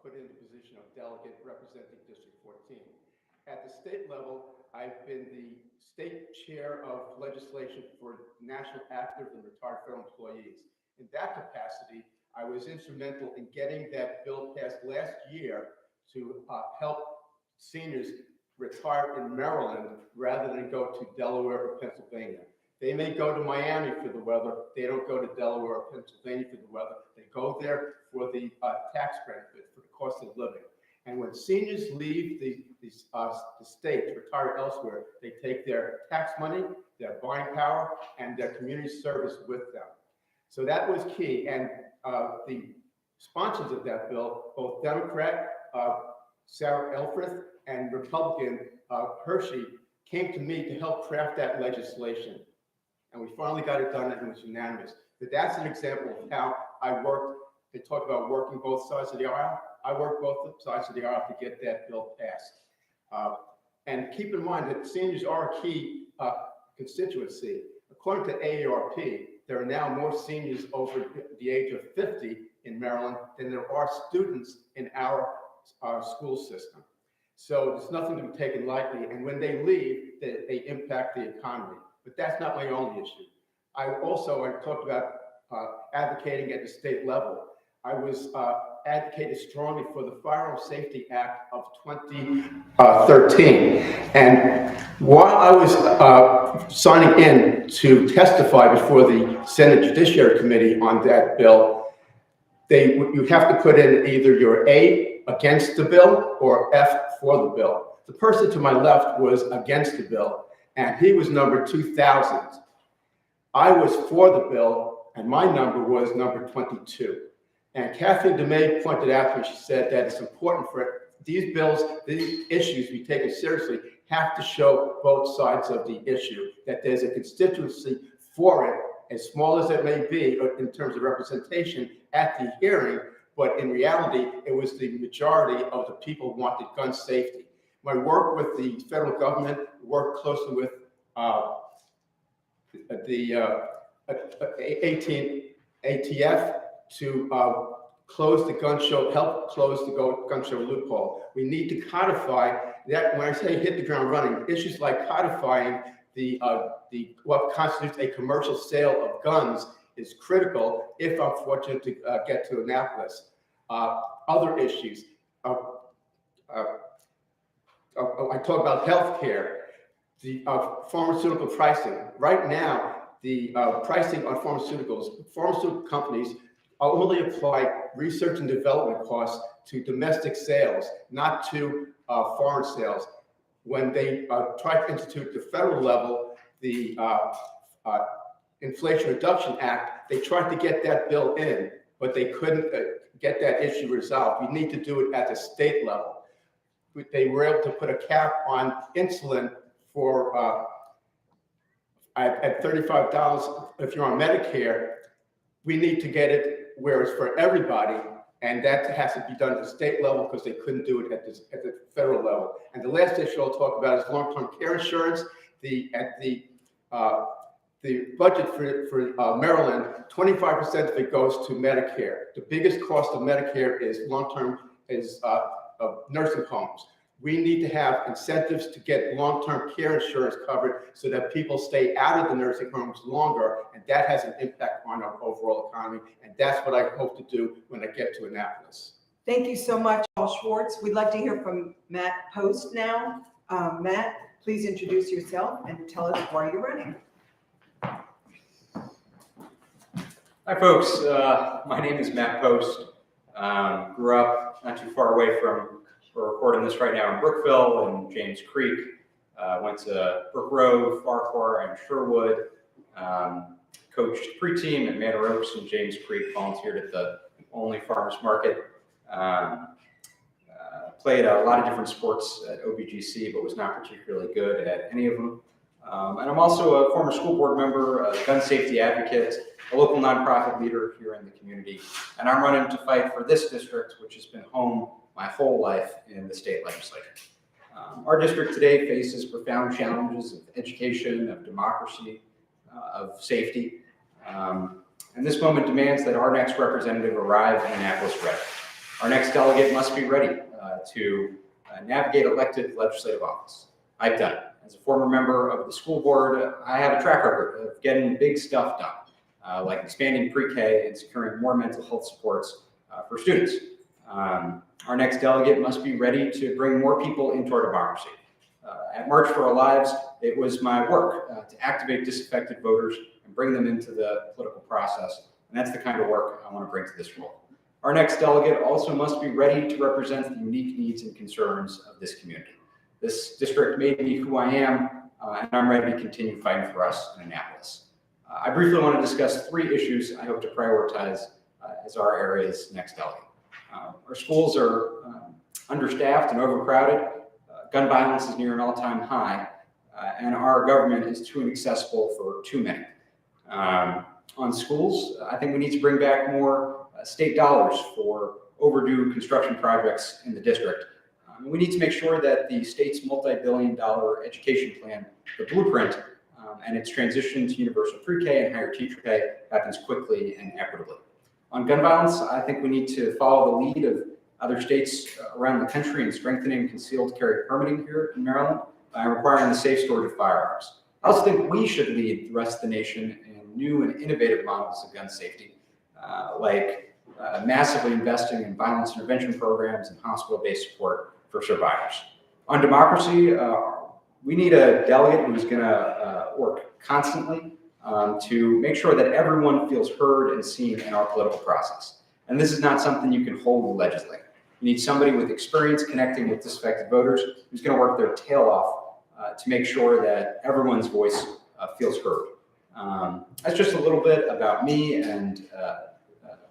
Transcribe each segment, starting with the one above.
put in the position of delegate representing District 14. At the state level, I've been the state chair of legislation for national active and retired federal employees. In that capacity, I was instrumental in getting that bill passed last year to help seniors retire in Maryland rather than go to Delaware or Pennsylvania. They may go to Miami for the weather. They don't go to Delaware or Pennsylvania for the weather. They go there for the tax benefit, for the cost of living. And when seniors leave the state to retire elsewhere, they take their tax money, their buying power, and their community service with them. So that was key. And the sponsors of that bill, both Democrat, Sarah Elfreth, and Republican Hershey, came to me to help craft that legislation. And we finally got it done, and it was unanimous. But that's an example of how I worked. They talk about working both sides of the aisle. I worked both sides of the aisle to get that bill passed. And keep in mind that seniors are a key constituency. According to AARP, there are now more seniors over the age of 50 in Maryland than there are students in our school system. So there's nothing to be taken lightly. And when they leave, they impact the economy. But that's not my only issue. I talked about advocating at the state level. I was advocated strongly for the Firearm Safety Act of 2013. And while I was signing in to testify before the Senate Judiciary Committee on that bill, you have to put in either your A, against the bill, or F, for the bill. The person to my left was against the bill, and he was number 2000. I was for the bill, and my number was number 22. And Catherine DeMay pointed out to me, she said that it's important for these bills, these issues be taken seriously, have to show both sides of the issue, that there's a constituency for it, as small as it may be in terms of representation at the hearing, but in reality, it was the majority of the people who wanted gun safety. My work with the federal government, worked closely with the ATF to close the gun show, help close the gun show loophole. We need to codify that. When I say hit the ground running, issues like codifying what constitutes a commercial sale of guns is critical if I'm fortunate to get to Annapolis. Other issues. I talk about healthcare, the pharmaceutical pricing. Right now, the pricing on pharmaceutical companies only apply research and development costs to domestic sales, not to foreign sales. When they tried to institute the federal level, the Inflation Reduction Act, they tried to get that bill in, but they couldn't get that issue resolved. We need to do it at the state level. They were able to put a cap on insulin for at $35 if you're on Medicare. We need to get it where it's for everybody, and that has to be done at the state level because they couldn't do it at the federal level. And the last issue I'll talk about is long-term care insurance. The budget for Maryland, 25% of it goes to Medicare. The biggest cost of Medicare is nursing homes. We need to have incentives to get long-term care insurance covered so that people stay out of the nursing homes longer, and that has an impact on our overall economy, and that's what I hope to do when I get to Annapolis. Thank you so much, Paul Schwartz. We'd like to hear from Matt Post now. Matt, please introduce yourself and tell us why you're running. Hi, folks. My name is Matt Post. Grew up not too far away from, we're recording this right now in Brookville and James Creek. Went to Brook Road, Farquhar, and Sherwood. Coached pre-team at Manor Oaks and James Creek. Volunteered at the Only Farmers Market. Played a lot of different sports at OBGC, but was not particularly good at any of them. And I'm also a former school board member, a gun safety advocate, a local nonprofit leader here in the community. And I'm running to fight for this district, which has been home my whole life in the state legislature. Our district today faces profound challenges of education, of democracy, of safety. And this moment demands that our next representative arrive in Annapolis ready. Our next delegate must be ready to navigate elected legislative office. I've done it. As a former member of the school board, I have a track record of getting big stuff done, like expanding pre-K and securing more mental health supports for students. Our next delegate must be ready to bring more people into our democracy. At March for Our Lives, it was my work to activate disaffected voters and bring them into the political process. And that's the kind of work I want to bring to this role. Our next delegate also must be ready to represent the unique needs and concerns of this community. This district made me who I am, and I'm ready to continue fighting for us in Annapolis. I briefly want to discuss 3 issues I hope to prioritize as our area's next delegate. Our schools are understaffed and overcrowded. Gun violence is near an all-time high, and our government is too inaccessible for too many. On schools, I think we need to bring back more state dollars for overdue construction projects in the district. We need to make sure that the state's multi-billion-dollar education plan, the blueprint, and its transition to universal pre-K and higher teacher pay happens quickly and equitably. On gun violence, I think we need to follow the lead of other states around the country in strengthening concealed carry permitting here in Maryland by requiring the safe storage of firearms. I also think we should lead the rest of the nation in new and innovative models of gun safety, like massively investing in violence intervention programs and hospital-based support for survivors. On democracy, we need a delegate who's going to work constantly to make sure that everyone feels heard and seen in our political process. And this is not something you can hold the legislature. You need somebody with experience connecting with disaffected voters who's going to work their tail off to make sure that everyone's voice feels heard. That's just a little bit about me and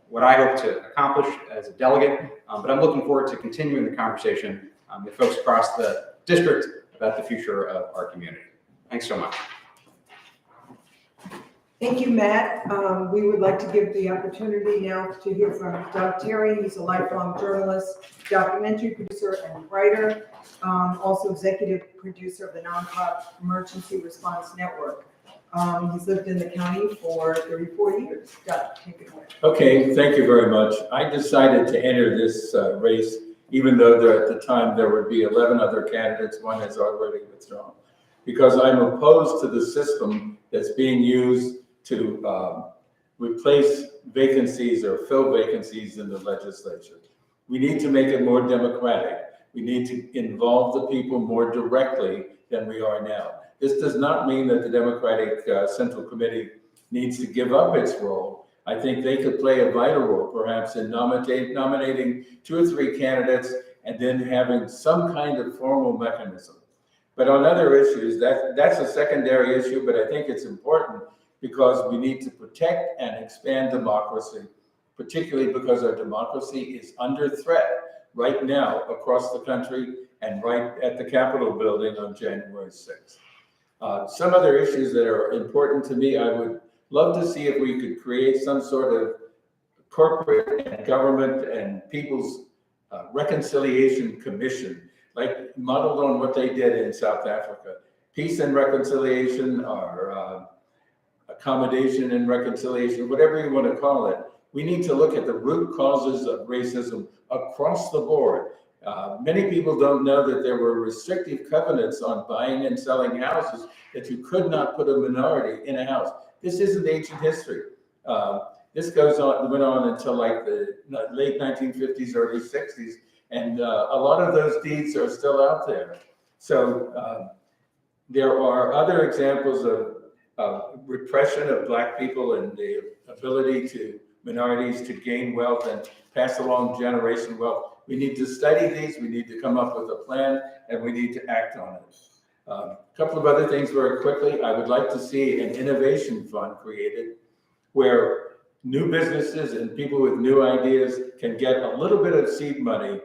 what I hope to accomplish as a delegate, but I'm looking forward to continuing the conversation with folks across the district about the future of our community. Thanks so much. Thank you, Matt. We would like to give the opportunity now to hear from Doug Terry. He's a lifelong journalist, documentary producer, and writer, also executive producer of the nonprofit Emergency Response Network. He's lived in the county for 34 years. Doug, take it away. Okay, thank you very much. I decided to enter this race, even though at the time there would be 11 other candidates, one has already withdrawn, because I'm opposed to the system that's being used to replace vacancies or fill vacancies in the legislature. We need to make it more democratic. We need to involve the people more directly than we are now. This does not mean that the Democratic Central Committee needs to give up its role. I think they could play a vital role, perhaps in nominating 2 or 3 candidates and then having some kind of formal mechanism. But on other issues, that's a secondary issue, but I think it's important because we need to protect and expand democracy, particularly because our democracy is under threat right now across the country and right at the Capitol building on January 6th. Some other issues that are important to me, I would love to see if we could create some sort of corporate and government and people's reconciliation commission, like modeled on what they did in South Africa. Peace and reconciliation, or accommodation and reconciliation, whatever you want to call it. We need to look at the root causes of racism across the board. Many people don't know that there were restrictive covenants on buying and selling houses, that you could not put a minority in a house. This isn't ancient history. This went on until like the late 1950s, early 60s, and a lot of those deeds are still out there. So there are other examples of repression of Black people and the ability to minorities to gain wealth and pass along generational wealth. We need to study these, we need to come up with a plan, and we need to act on it. A couple of other things very quickly. I would like to see an innovation fund created where new businesses and people with new ideas can get a little bit of seed money,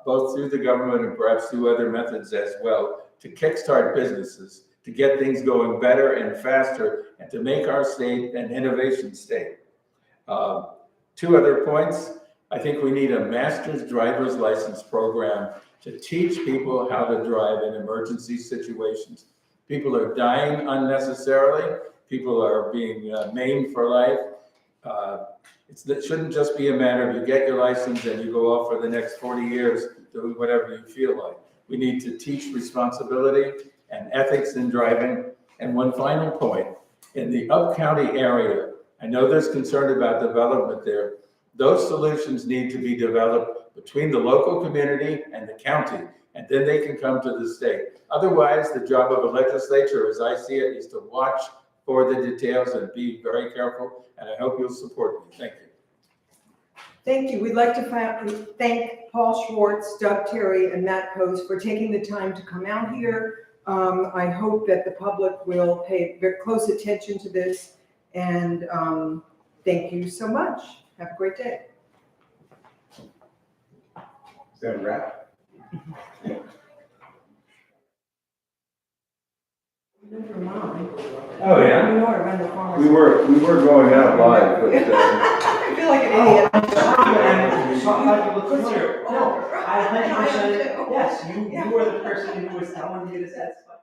both through the government and perhaps through other methods as well, to kickstart businesses, to get things going better and faster, and to make our state an innovation state. 2 other points. I think we need a master's driver's license program to teach people how to drive in emergency situations. People are dying unnecessarily. People are being maimed for life. It shouldn't just be a matter of you get your license and you go off for the next 40 years doing whatever you feel like. We need to teach responsibility and ethics in driving. And one final point, in the up-county area, I know there's concern about development there. Those solutions need to be developed between the local community and the county, and then they can come to the state. Otherwise, the job of a legislature, as I see it, is to watch for the details and be very careful, and I hope you'll support me. Thank you. Thank you. We'd like to thank Paul Schwartz, Doug Terry, and Matt Post for taking the time to come out here. I hope that the public will pay very close attention to this, and thank you so much. Have a great day. Is that a wrap? Oh, yeah? You know I run the farmer's. We were going out live, but, I feel like an idiot. I 100%, yes, you were the person who was telling me to satisfy.